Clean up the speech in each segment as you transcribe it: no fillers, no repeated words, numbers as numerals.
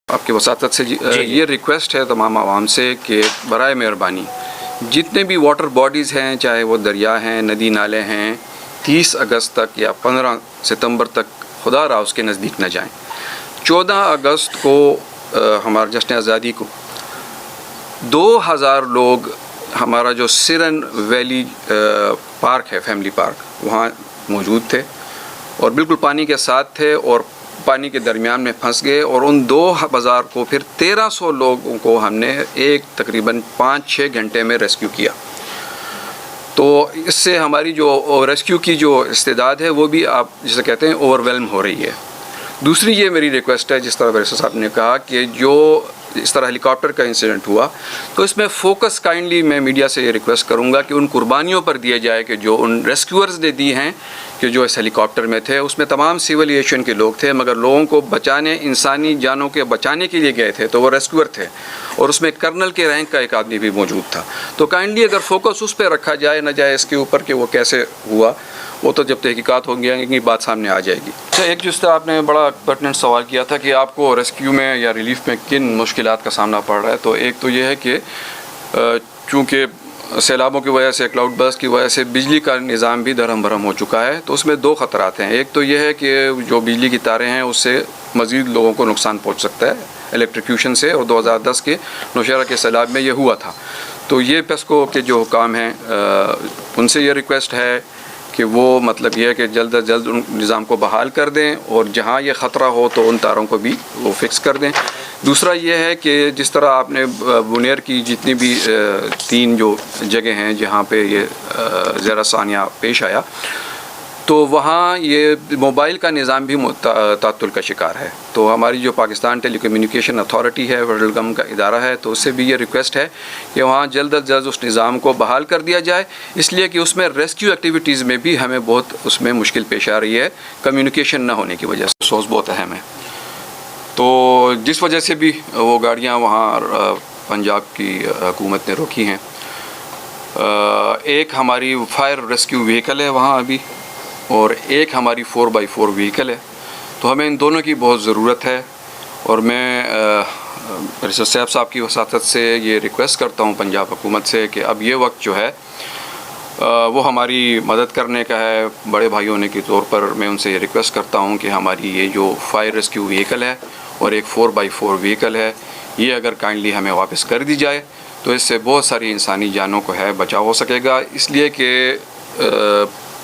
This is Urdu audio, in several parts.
آپ کے وساطت سے یہ ریکویسٹ ہے تمام عوام سے کہ برائے مہربانی جتنے بھی واٹر باڈیز ہیں، چاہے وہ دریا ہیں، ندی نالے ہیں، 30 اگست تک یا 15 ستمبر تک خدا را اس کے نزدیک نہ جائیں۔ 14 اگست کو ہمارا جشن آزادی کو 2000 لوگ ہمارا جو سرن ویلی پارک ہے، فیملی پارک، وہاں موجود تھے اور بالکل پانی کے ساتھ تھے اور پانی کے درمیان میں پھنس گئے، اور ان 2000 کو پھر 1300 لوگوں کو ہم نے تقریباً 5-6 گھنٹے میں ریسکیو کیا۔ تو اس سے ہماری جو ریسکیو کی جو استعداد ہے وہ بھی آپ جسے کہتے ہیں اوور ویلم ہو رہی ہے۔ دوسری یہ میری ریکویسٹ ہے، جس طرح بیرسٹر صاحب نے کہا کہ جو اس طرح ہیلی کاپٹر کا انسیڈنٹ ہوا تو اس میں فوکس کائنڈلی میں میڈیا سے یہ ریکویسٹ کروں گا کہ ان قربانیوں پر دیا جائے کہ جو ان ریسکیورز نے دی ہیں کہ جو اس ہیلی کاپٹر میں تھے، اس میں تمام سول ایویشن کے لوگ تھے، مگر لوگوں کو بچانے، انسانی جانوں کے بچانے کے لیے گئے تھے تو وہ ریسکیور تھے، اور اس میں کرنل کے رینک کا ایک آدمی بھی موجود تھا۔ تو کائنڈلی اگر فوکس اس پہ رکھا جائے نہ جائے اس کے اوپر کہ وہ کیسے ہوا، وہ تو جب تحقیقات ہوں گی بات سامنے آ جائے گی۔ اچھا، ایک جس طرح آپ نے بڑا پرٹننٹ سوال کیا تھا کہ آپ کو ریسکیو میں یا ریلیف میں کن مشکلات کا سامنا پڑ رہا ہے، تو ایک تو یہ ہے کہ چونکہ سیلابوں کی وجہ سے، کلاؤڈ برسٹ کی وجہ سے بجلی کا نظام بھی درہم برہم ہو چکا ہے، تو اس میں 2 خطرات ہیں۔ ایک تو یہ ہے کہ جو بجلی کی تاریں ہیں اس سے مزید لوگوں کو نقصان پہنچ سکتا ہے الیکٹریکیوشن سے، اور 2010 کے نوشہرہ کے سیلاب میں یہ ہوا تھا۔ تو یہ پیسکو کے جو حکام ہیں ان سے یہ ریکویسٹ ہے کہ وہ مطلب یہ ہے کہ جلد از جلد ان نظام کو بحال کر دیں، اور جہاں یہ خطرہ ہو تو ان تاروں کو بھی وہ فکس کر دیں۔ دوسرا یہ ہے کہ جس طرح آپ نے بنیر کی جتنی بھی 3 جو جگہ ہیں جہاں پہ یہ زیرہ ثانیہ پیش آیا، تو وہاں یہ موبائل کا نظام بھی تعطل کا شکار ہے۔ تو ہماری جو پاکستان ٹیلی کمیونیکیشن اتھارٹی ہے، فیڈرل گورنمنٹ کا ادارہ ہے، تو اس سے بھی یہ ریکویسٹ ہے کہ وہاں جلد از جلد اس نظام کو بحال کر دیا جائے، اس لیے کہ اس میں ریسکیو ایکٹیویٹیز میں بھی ہمیں بہت اس میں مشکل پیش آ رہی ہے کمیونیکیشن نہ ہونے کی وجہ سے۔ سورس بہت اہم ہے، تو جس وجہ سے بھی وہ گاڑیاں وہاں پنجاب کی حکومت نے روکی ہیں۔ ایک ہماری فائر ریسکیو وہیکل ہے وہاں ابھی، اور ایک ہماری 4x4 وہیکل ہے، تو ہمیں ان دونوں کی بہت ضرورت ہے۔ اور میں بیرسٹر صاحب صاحب کی وساطت سے یہ ریکویسٹ کرتا ہوں پنجاب حکومت سے کہ اب یہ وقت جو ہے وہ ہماری مدد کرنے کا ہے۔ بڑے بھائی ہونے کے طور پر میں ان سے یہ ریکویسٹ کرتا ہوں کہ ہماری یہ جو فائر ریسکیو وہیکل ہے اور ایک 4x4 وہیکل ہے، یہ اگر کائنڈلی ہمیں واپس کر دی جائے تو اس سے بہت ساری انسانی جانوں کو ہے بچاؤ ہو سکے گا، اس لیے کہ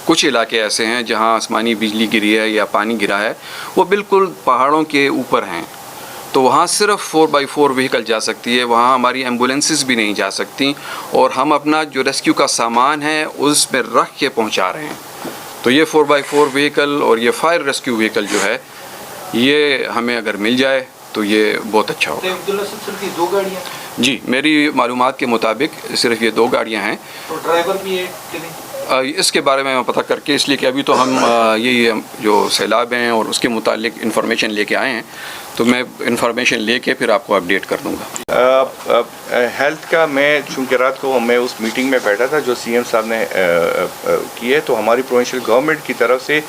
کچھ علاقے ایسے ہیں جہاں آسمانی بجلی گری ہے یا پانی گرا ہے، وہ بالکل پہاڑوں کے اوپر ہیں، تو وہاں صرف 4x4 وہیکل جا سکتی ہے، وہاں ہماری ایمبولینسز بھی نہیں جا سکتی، اور ہم اپنا جو ریسکیو کا سامان ہے اس میں رکھ کے پہنچا رہے ہیں۔ تو یہ 4x4 وہیکل اور یہ فائر ریسکیو وہیکل جو ہے یہ ہمیں اگر مل جائے تو یہ بہت اچھا ہوگا۔ عبداللہ صاحب، صرف یہ 2 گاڑیاں؟ جی، میری معلومات کے مطابق صرف یہ 2 گاڑیاں ہیں۔ اور ڈرائیور بھی ہے کہ نہیں؟ اس کے بارے میں پتہ کر کے، اس لیے کہ ابھی تو ہم یہ جو سیلاب ہیں اور اس کے متعلق انفارمیشن لے کے آئے ہیں، تو میں انفارمیشن لے کے پھر آپ کو اپڈیٹ کر دوں گا۔ ہیلتھ کا میں چونکہ رات کو میں اس میٹنگ میں بیٹھا تھا جو سی ایم صاحب نے کی ہے، تو ہماری پروونشل گورنمنٹ کی طرف سے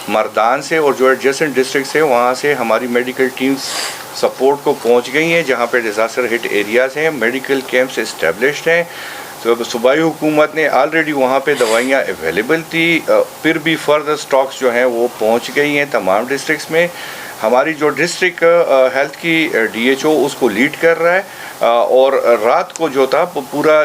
مردان سے اور جو ایڈجسٹنٹ ڈسٹرکٹ سے وہاں سے ہماری میڈیکل ٹیمز سپورٹ کو پہنچ گئی ہیں، جہاں پہ ڈیزاسٹر ہٹ ایریاز ہیں، میڈیکل کیمپس اسٹیبلشڈ ہیں۔ تو صوبائی حکومت نے آلریڈی وہاں پہ دوائیاں اویلیبل تھی، پھر بھی فردر سٹاکس جو ہیں وہ پہنچ گئی ہیں تمام ڈسٹرکٹس میں۔ ہماری جو ڈسٹرکٹ ہیلتھ کی DHO اس کو لیڈ کر رہا ہے، اور رات کو جو تھا پورا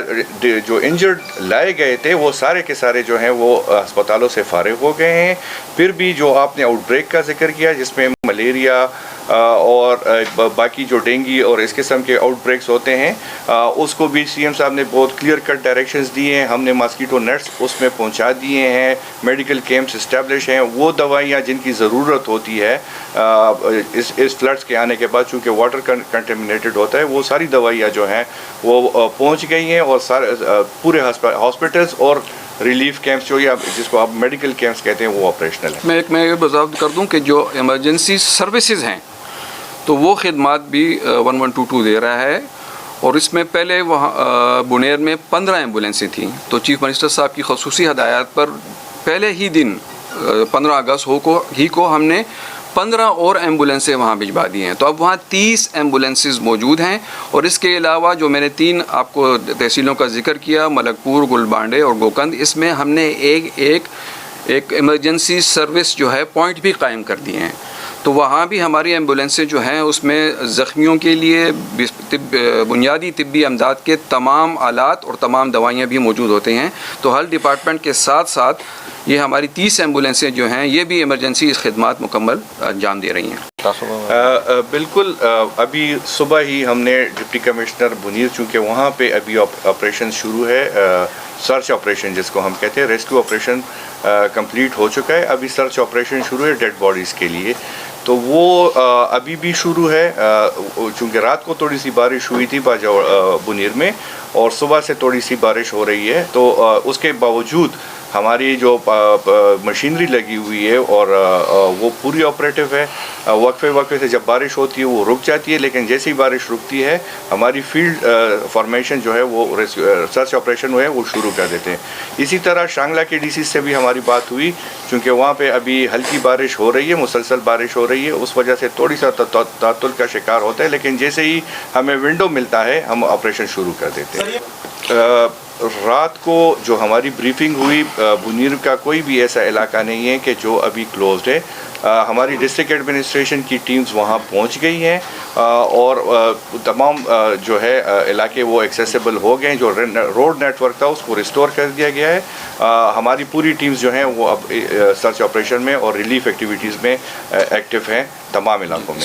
جو انجرڈ لائے گئے تھے وہ سارے کے سارے جو ہیں وہ ہسپتالوں سے فارغ ہو گئے ہیں۔ پھر بھی جو آپ نے آؤٹ بریک کا ذکر کیا جس میں ملیریا اور باقی جو ڈینگی اور اس قسم کے آؤٹ بریکس ہوتے ہیں، اس کو بھی سی ایم صاحب نے بہت کلیئر کٹ ڈائریکشنز دیے ہیں۔ ہم نے ماسکیٹو نیٹس اس میں پہنچا دیے ہیں، میڈیکل کیمپس اسٹیبلش ہیں، وہ دوائیاں جن کی ضرورت ہوتی ہے اس فلڈس کے آنے کے بعد، چونکہ واٹر کنٹیمنیٹڈ ہوتا ہے، وہ ساری دوائیاں جو ہیں وہ پہنچ گئی ہیں، اور پورے ہاسپٹلس اور ریلیف کیمپس جو یا جس کو آپ میڈیکل کیمپس کہتے ہیں وہ آپریشنل ہیں۔ میں یہ وضاحت کر دوں کہ جو ایمرجنسی سروسز ہیں تو وہ خدمات بھی 1122 دے رہا ہے، اور اس میں پہلے وہاں بنیر میں 15 ایمبولینسیں تھیں، تو چیف منسٹر صاحب کی خصوصی ہدایات پر پہلے ہی دن 15 اگست کو ہم نے 15 اور ایمبولینسیں وہاں بھجوا دی ہیں. تو اب وہاں 30 ایمبولینسز موجود ہیں. اور اس کے علاوہ جو میں نے 3 آپ کو تحصیلوں کا ذکر کیا، ملک پور، گلبانڈے اور گوکند، اس میں ہم نے ایک ایمرجنسی سروس جو ہے پوائنٹ بھی قائم کر دیے ہیں. تو وہاں بھی ہماری ایمبولینسیں جو ہیں اس میں زخمیوں کے لیے بنیادی طبی امداد کے تمام آلات اور تمام دوائیاں بھی موجود ہوتے ہیں. تو ہیلتھ ڈپارٹمنٹ کے ساتھ ساتھ یہ ہماری 30 ایمبولینسیں جو ہیں یہ بھی ایمرجنسی خدمات مکمل انجام دے رہی ہیں. بالکل. ابھی صبح ہی ہم نے ڈپٹی کمشنر بنیر، چونکہ وہاں پہ ابھی آپریشن شروع ہے، سرچ آپریشن جس کو ہم کہتے ہیں، ریسکیو آپریشن کمپلیٹ ہو چکا ہے. ابھی سرچ آپریشن شروع ہے ڈیڈ باڈیز کے لیے. تو وہ ابھی بھی شروع ہے، چونکہ رات کو تھوڑی سی بارش ہوئی تھی بنیر میں، اور صبح سے تھوڑی سی بارش ہو رہی ہے. تو اس کے باوجود ہماری جو مشینری لگی ہوئی ہے اور وہ پوری آپریٹو ہے. وقفے سے جب بارش ہوتی ہے وہ رک جاتی ہے، لیکن جیسے ہی بارش رکتی ہے ہماری فیلڈ فارمیشن جو ہے وہ سرچ آپریشن ہے وہ شروع کر دیتے ہیں. اسی طرح شانگلہ کے ڈی سی سے بھی ہماری بات ہوئی، چونکہ وہاں پہ ابھی ہلکی بارش ہو رہی ہے، مسلسل بارش ہو رہی ہے، اس وجہ سے تھوڑی سا تعطل کا شکار ہوتا ہے، لیکن جیسے ہی ہمیں ونڈو ملتا ہے ہم آپریشن شروع کر دیتے ہیں. رات کو جو ہماری بریفنگ ہوئی، بنیر کا کوئی بھی ایسا علاقہ نہیں ہے کہ جو ابھی کلوزڈ ہے. ہماری ڈسٹرکٹ ایڈمنسٹریشن کی ٹیمز وہاں پہنچ گئی ہیں اور تمام جو ہے علاقے وہ ایکسیسیبل ہو گئے ہیں. جو روڈ نیٹ ورک تھا اس کو ریسٹور کر دیا گیا ہے. ہماری پوری ٹیمز جو ہیں وہ اب سرچ آپریشن میں اور ریلیف ایکٹیویٹیز میں ایکٹیو ہیں تمام علاقوں میں.